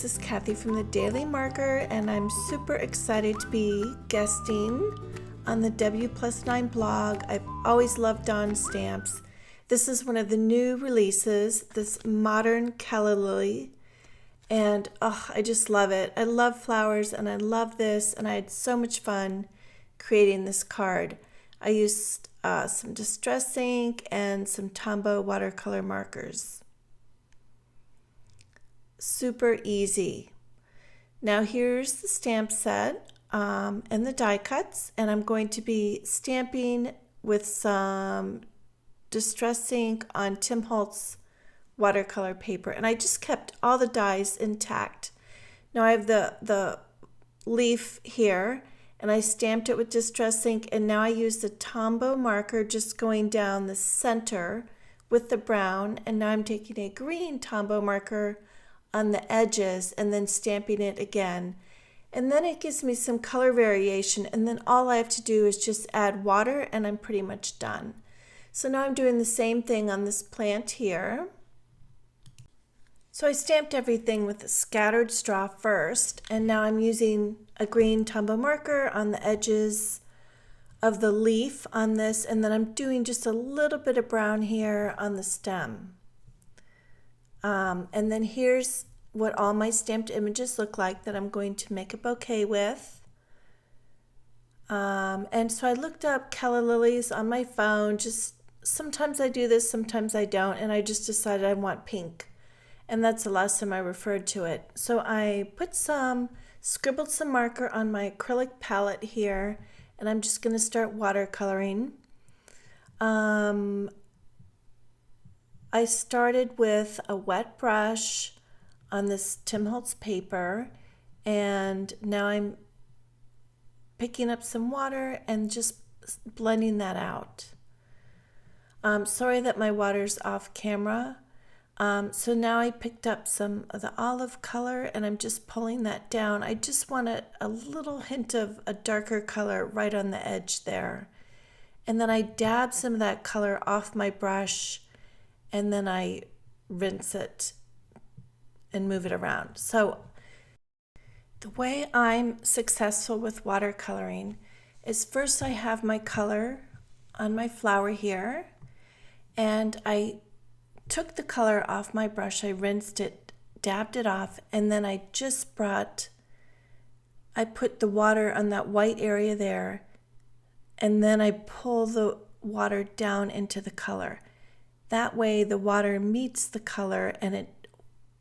this is Kathy from the Daily Marker, and I'm super excited to be guesting on the W+9 blog. I've always loved Dawn stamps. This is one of the new releases, this Modern Calla Lily, and I just love it. I love flowers and I love this, and I had so much fun creating this card. I used some distress ink and some Tombow watercolor markers. Super easy. Now here's the stamp set and the die cuts, and I'm going to be stamping with some distress ink on Tim Holtz watercolor paper, and I just kept all the dies intact. Now I have the leaf here, and I stamped it with distress ink, and now I use the Tombow marker just going down the center with the brown, and now I'm taking a green Tombow marker on the edges and then stamping it again, and then it gives me some color variation, and then all I have to do is just add water and I'm pretty much done. So now I'm doing the same thing on this plant here. So I stamped everything with a scattered straw first, and now I'm using a green Tombow marker on the edges of the leaf on this, and then I'm doing just a little bit of brown here on the stem. And then here's what all my stamped images look like that I'm going to make a bouquet with. And so I looked up Calla Lilies on my phone. Just sometimes I do this, sometimes I don't, and I just decided I want pink. And that's the last time I referred to it. So I scribbled some marker on my acrylic palette here, and I'm just going to start watercoloring. I started with a wet brush on this Tim Holtz paper, and now I'm picking up some water and just blending that out. Sorry that my water's off camera. So now I picked up some of the olive color, and I'm just pulling that down. I just want a little hint of a darker color right on the edge there. And then I dab some of that color off my brush, and then I rinse it and move it around. So the way I'm successful with watercoloring is first I have my color on my flower here, and I took the color off my brush, I rinsed it, dabbed it off, and then I put the water on that white area there, and then I pull the water down into the color. That way the water meets the color and it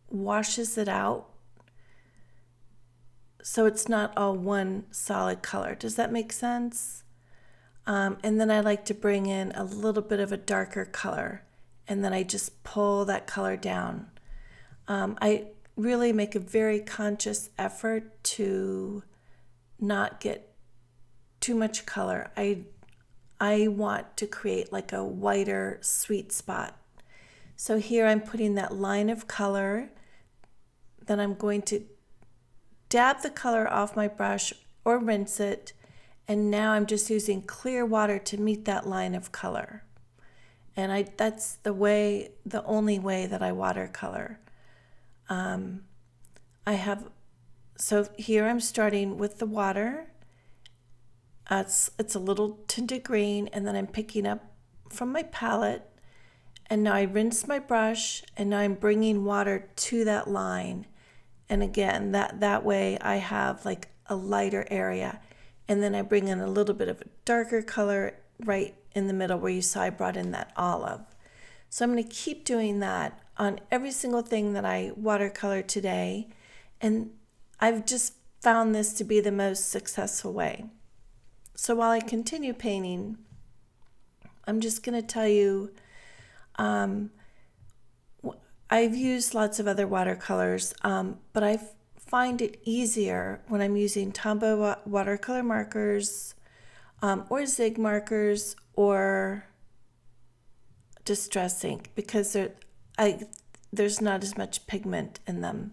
washes it out, so it's not all one solid color. Does that make sense? And then I like to bring in a little bit of a darker color, and then I just pull that color down. I really make a very conscious effort to not get too much color. I want to create like a whiter sweet spot. So here I'm putting that line of color, then I'm going to dab the color off my brush or rinse it, and now I'm just using clear water to meet that line of color. And that's the only way that I watercolor. So here I'm starting with the water. It's a little tinted green, and then I'm picking up from my palette, and now I rinse my brush, and now I'm bringing water to that line. And again, that way I have like a lighter area, and then I bring in a little bit of a darker color right in the middle where you saw I brought in that olive. So I'm going to keep doing that on every single thing that I watercolor today, and I've just found this to be the most successful way. So while I continue painting, I'm just going to tell you, I've used lots of other watercolors, but I find it easier when I'm using Tombow watercolor markers, or zig markers, or distress ink, because there's not as much pigment in them.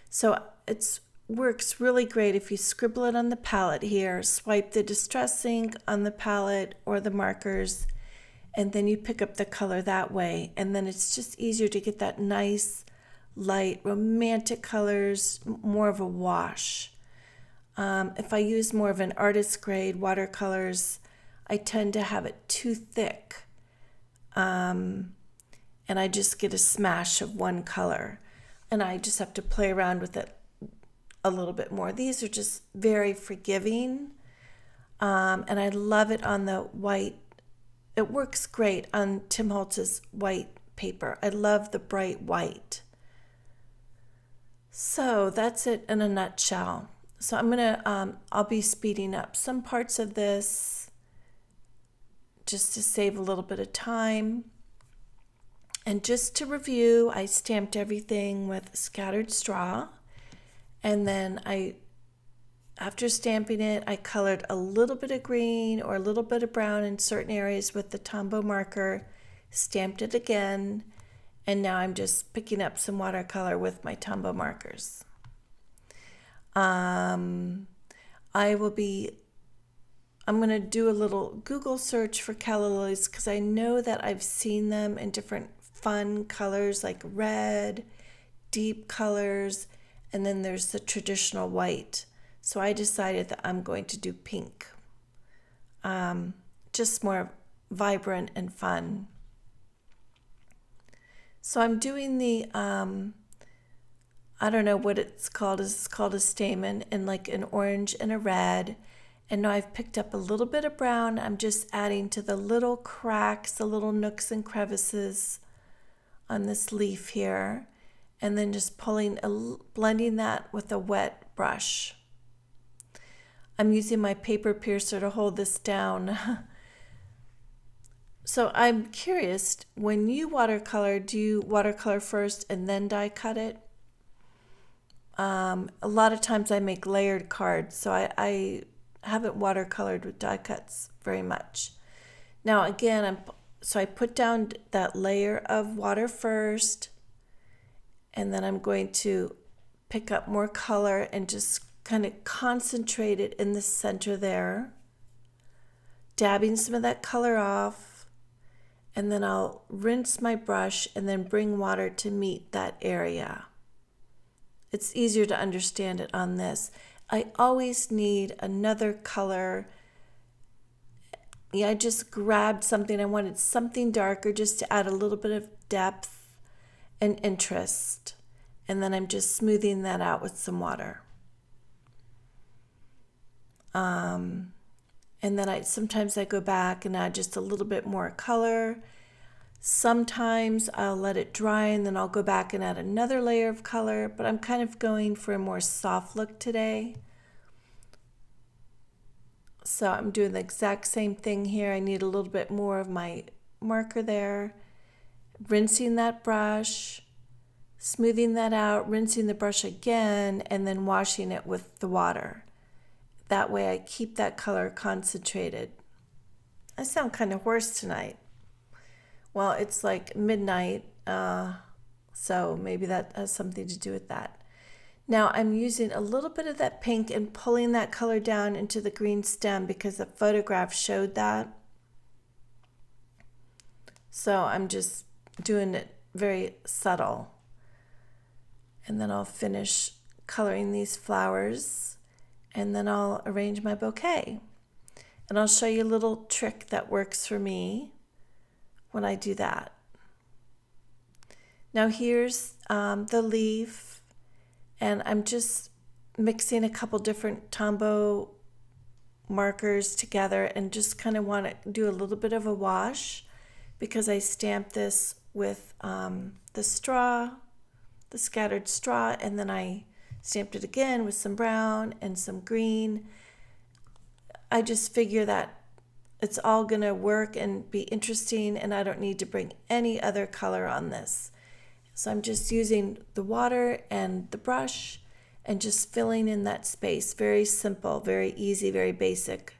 So it works really great if you scribble it on the palette here, swipe the distress ink on the palette or the markers, and then you pick up the color that way, and then it's just easier to get that nice light, romantic colors, more of a wash. If I use more of an artist grade watercolors, I tend to have it too thick. And I just get a smash of one color. And I just have to play around with it a little bit more. These are just very forgiving. And I love it on the white. It works great on Tim Holtz's white paper. I love the bright white. So that's it in a nutshell. So I'll be speeding up some parts of this just to save a little bit of time. And just to review, I stamped everything with scattered straw. And then after stamping it, I colored a little bit of green or a little bit of brown in certain areas with the Tombow marker, stamped it again, and now I'm just picking up some watercolor with my Tombow markers. I'm going to do a little Google search for calla lilies because I know that I've seen them in different fun colors like red, deep colors, and then there's the traditional white. So I decided that I'm going to do pink. Just more vibrant and fun. So I'm doing the I don't know what it's called. It's called a stamen, and like an orange and a red. And now I've picked up a little bit of brown. I'm just adding to the little cracks, the little nooks and crevices on this leaf here. And then just blending that with a wet brush. I'm using my paper piercer to hold this down. So I'm curious, when you watercolor, do you watercolor first and then die cut it? A lot of times I make layered cards, so I haven't watercolored with die cuts very much. Now again, I put down that layer of water first, and then I'm going to pick up more color and just kind of concentrate it in the center there, dabbing some of that color off, and then I'll rinse my brush and then bring water to meet that area. It's easier to understand it on this. I always need another color. Yeah, I just grabbed something. I wanted something darker just to add a little bit of depth and interest. And then I'm just smoothing that out with some water. And then sometimes I go back and add just a little bit more color. Sometimes I'll let it dry and then I'll go back and add another layer of color, but I'm kind of going for a more soft look today. So I'm doing the exact same thing here. I need a little bit more of my marker there. Rinsing that brush, smoothing that out, rinsing the brush again, and then washing it with the water. That way I keep that color concentrated. I sound kind of hoarse tonight. Well, it's like midnight, so maybe that has something to do with that. Now I'm using a little bit of that pink and pulling that color down into the green stem because the photograph showed that. So I'm just doing it very subtle. And then I'll finish coloring these flowers, and then I'll arrange my bouquet. And I'll show you a little trick that works for me when I do that. Now here's the leaf, and I'm just mixing a couple different Tombow markers together and just kind of want to do a little bit of a wash because I stamped this with the straw, the scattered straw, and then I stamped it again with some brown and some green. I just figure that it's all going to work and be interesting, and I don't need to bring any other color on this. So I'm just using the water and the brush and just filling in that space. Very simple, very easy, very basic.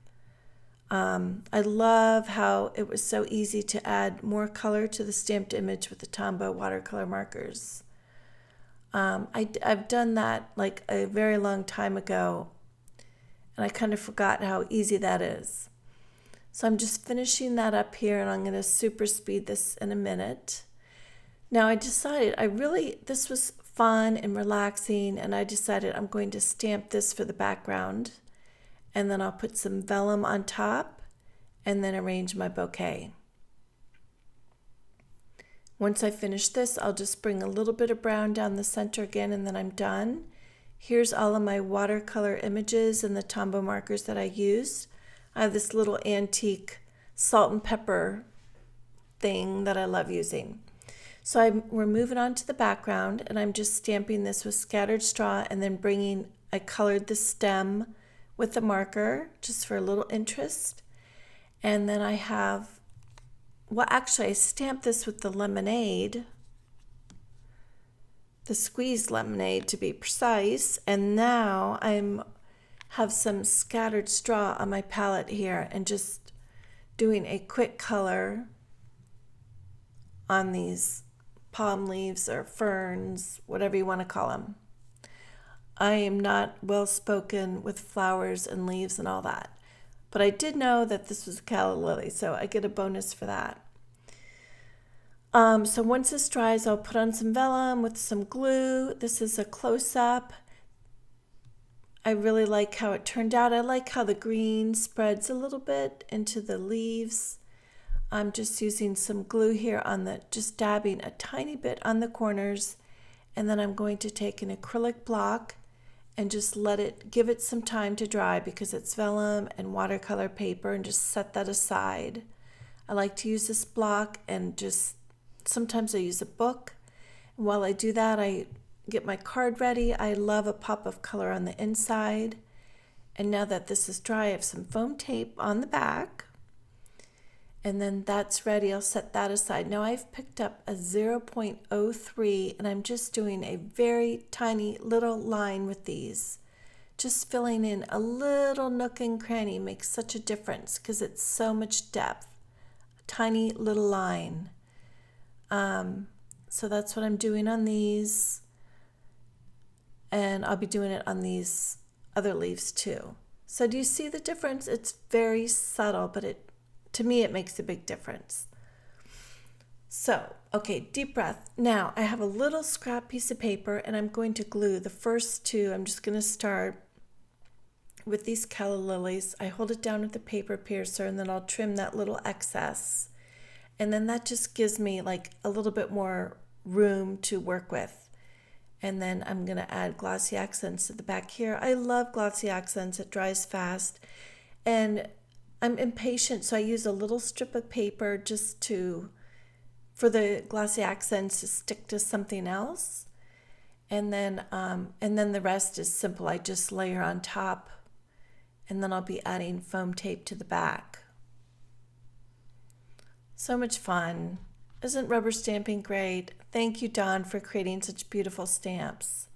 I love how it was so easy to add more color to the stamped image with the Tombow Watercolor Markers. I've done that like a very long time ago, and I kind of forgot how easy that is. So I'm just finishing that up here, and I'm going to super speed this in a minute. Now I decided this was fun and relaxing, and I decided I'm going to stamp this for the background, and then I'll put some vellum on top and then arrange my bouquet. Once I finish this, I'll just bring a little bit of brown down the center again, and then I'm done. Here's all of my watercolor images and the Tombow markers that I used. I have this little antique salt and pepper thing that I love using. So we're moving on to the background, and I'm just stamping this with scattered straw, and then I colored the stem with the marker just for a little interest. And then I stamped this with the lemonade, the squeezed lemonade to be precise, and now I have some scattered straw on my palette here and just doing a quick color on these palm leaves or ferns, whatever you want to call them. I am not well spoken with flowers and leaves and all that, but I did know that this was a calla lily, so I get a bonus for that. So once this dries, I'll put on some vellum with some glue. This is a close-up. I really like how it turned out. I like how the green spreads a little bit into the leaves. I'm just using some glue here just dabbing a tiny bit on the corners, and then I'm going to take an acrylic block and just give it some time to dry because it's vellum and watercolor paper, and just set that aside. I like to use this block, and sometimes I use a book. And while I do that, I get my card ready. I love a pop of color on the inside. And now that this is dry, I have some foam tape on the back. And then that's ready. I'll set that aside. Now I've picked up a 0.03, and I'm just doing a very tiny little line with these. Just filling in a little nook and cranny makes such a difference because it's so much depth. A tiny little line. So that's what I'm doing on these, and I'll be doing it on these other leaves too. So do you see the difference? It's very subtle, but to me it makes a big difference. So, okay, deep breath. Now I have a little scrap piece of paper, and I'm going to glue the first two. I'm just going to start with these calla lilies. I hold it down with the paper piercer, and then I'll trim that little excess. And then that just gives me like a little bit more room to work with. And then I'm going to add glossy accents to the back here. I love glossy accents. It dries fast. And I'm impatient, so I use a little strip of paper for the glossy accents to stick to something else. And then the rest is simple. I just layer on top, and then I'll be adding foam tape to the back. So much fun. Isn't rubber stamping great? Thank you, Dawn, for creating such beautiful stamps.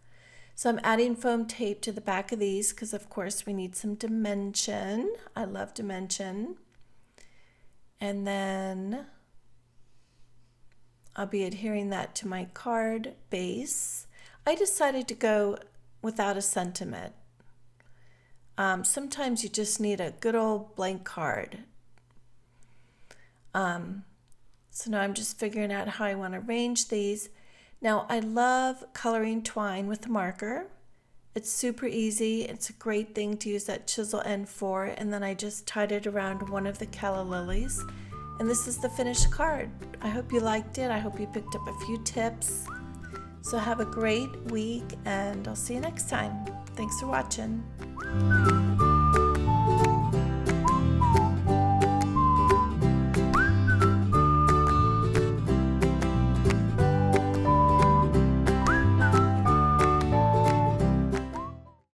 So I'm adding foam tape to the back of these because, of course, we need some dimension. I love dimension. And then I'll be adhering that to my card base. I decided to go without a sentiment. Sometimes you just need a good old blank card. So now I'm just figuring out how I want to arrange these. Now I love coloring twine with a marker. It's super easy. It's a great thing to use that chisel end for. And then I just tied it around one of the calla lilies. And this is the finished card. I hope you liked it. I hope you picked up a few tips. So have a great week, and I'll see you next time. Thanks for watching.